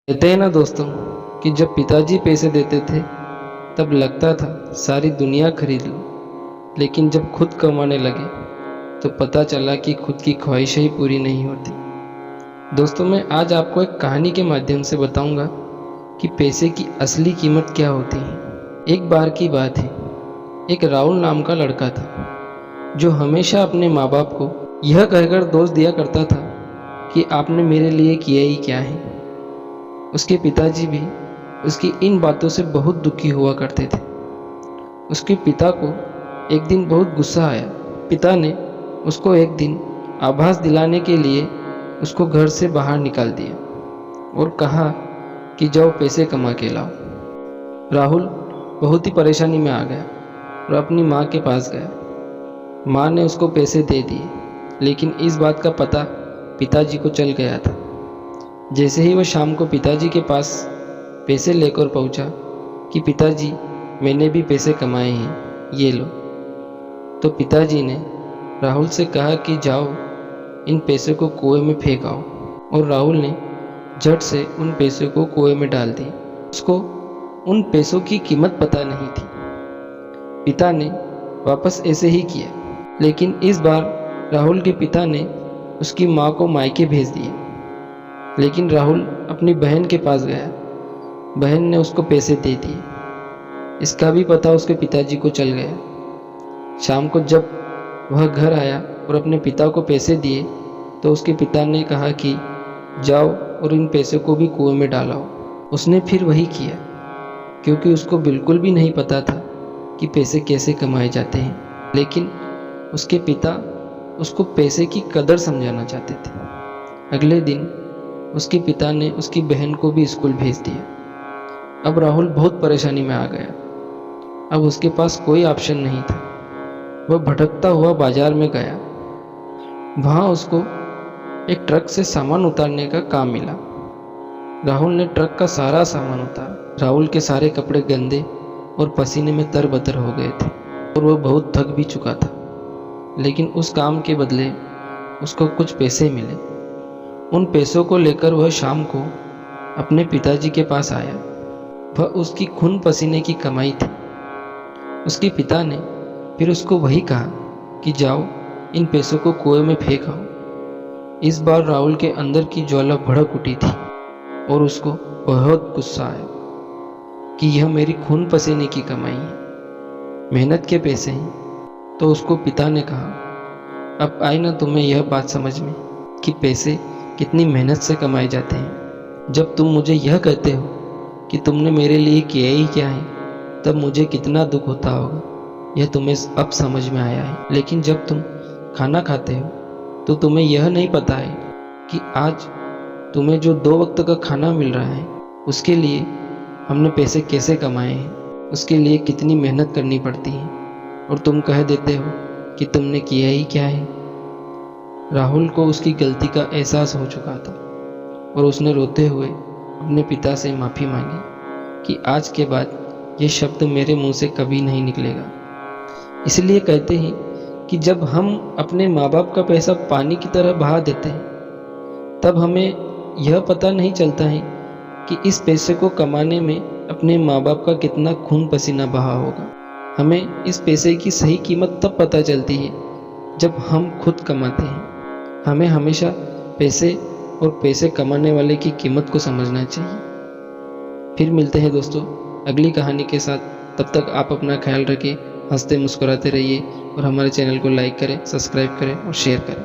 कहते हैं ना दोस्तों कि जब पिताजी पैसे देते थे तब लगता था सारी दुनिया खरीद लो, लेकिन जब खुद कमाने लगे तो पता चला कि खुद की ख्वाहिशें ही पूरी नहीं होती। दोस्तों, मैं आज आपको एक कहानी के माध्यम से बताऊंगा कि पैसे की असली कीमत क्या होती है। एक बार की बात है, एक राहुल नाम का लड़का था जो हमेशा अपने माँ बाप को यह कहकर दोष दिया करता था कि आपने मेरे लिए किया ही क्या है। उसके पिताजी भी उसकी इन बातों से बहुत दुखी हुआ करते थे। उसके पिता को एक दिन बहुत गुस्सा आया। पिता ने उसको एक दिन आभास दिलाने के लिए उसको घर से बाहर निकाल दिया और कहा कि जाओ पैसे कमा के लाओ। राहुल बहुत ही परेशानी में आ गया और अपनी माँ के पास गया। माँ ने उसको पैसे दे दिए, लेकिन इस बात का पता पिताजी को चल गया था। जैसे ही वह शाम को पिताजी के पास पैसे लेकर पहुंचा कि पिताजी, मैंने भी पैसे कमाए हैं, ये लो, तो पिताजी ने राहुल से कहा कि जाओ इन पैसों को कुएं में फेंक आओ। और राहुल ने झट से उन पैसों को कुएं में डाल दिया। उसको उन पैसों की कीमत पता नहीं थी। पिता ने वापस ऐसे ही किया, लेकिन इस बार राहुल के पिता ने उसकी माँ को मायके भेज दिया। लेकिन राहुल अपनी बहन के पास गया। बहन ने उसको पैसे दे दिए। इसका भी पता उसके पिताजी को चल गया। शाम को जब वह घर आया और अपने पिता को पैसे दिए तो उसके पिता ने कहा कि जाओ और इन पैसों को भी कुएं में डालाओ। उसने फिर वही किया, क्योंकि उसको बिल्कुल भी नहीं पता था कि पैसे कैसे कमाए जाते हैं। लेकिन उसके पिता उसको पैसे की कदर समझाना चाहते थे। अगले दिन उसके पिता ने उसकी बहन को भी स्कूल भेज दिया। अब राहुल बहुत परेशानी में आ गया। अब उसके पास कोई ऑप्शन नहीं था। वह भटकता हुआ बाजार में गया। वहाँ उसको एक ट्रक से सामान उतारने का काम मिला। राहुल ने ट्रक का सारा सामान उतारा। राहुल के सारे कपड़े गंदे और पसीने में तरबतर हो गए थे और वह बहुत थक भी चुका था। लेकिन उस काम के बदले उसको कुछ पैसे मिले। उन पैसों को लेकर वह शाम को अपने पिताजी के पास आया। वह उसकी खून पसीने की कमाई थी। उसके पिता ने फिर उसको वही कहा कि जाओ इन पैसों को कुएं में फेंक आओ। इस बार राहुल के अंदर की ज्वाला भड़क उठी थी और उसको बहुत गुस्सा आया कि यह मेरी खून पसीने की कमाई है, मेहनत के पैसे हैं। तो उसको पिता ने कहा, अब आई ना तुम्हें यह बात समझ में कि पैसे कितनी मेहनत से कमाए जाते हैं। जब तुम मुझे यह कहते हो कि तुमने मेरे लिए किया ही क्या है, तब मुझे कितना दुख होता होगा, यह तुम्हें अब समझ में आया है। लेकिन जब तुम खाना खाते हो तो तुम्हें यह नहीं पता है कि आज तुम्हें जो 2 वक्त का खाना मिल रहा है उसके लिए हमने पैसे कैसे कमाए हैं, उसके लिए कितनी मेहनत करनी पड़ती है, और तुम कह देते हो कि तुमने किया ही क्या है। राहुल को उसकी गलती का एहसास हो चुका था और उसने रोते हुए अपने पिता से माफ़ी मांगी कि आज के बाद ये शब्द मेरे मुंह से कभी नहीं निकलेगा। इसलिए कहते हैं कि जब हम अपने माँ बाप का पैसा पानी की तरह बहा देते हैं तब हमें यह पता नहीं चलता है कि इस पैसे को कमाने में अपने माँ बाप का कितना खून पसीना बहा होगा। हमें इस पैसे की सही कीमत तब पता चलती है जब हम खुद कमाते हैं। हमें हमेशा पैसे और पैसे कमाने वाले की कीमत को समझना चाहिए। फिर मिलते हैं दोस्तों अगली कहानी के साथ। तब तक आप अपना ख्याल रखें, हंसते मुस्कुराते रहिए और हमारे चैनल को लाइक करें, सब्सक्राइब करें और शेयर करें।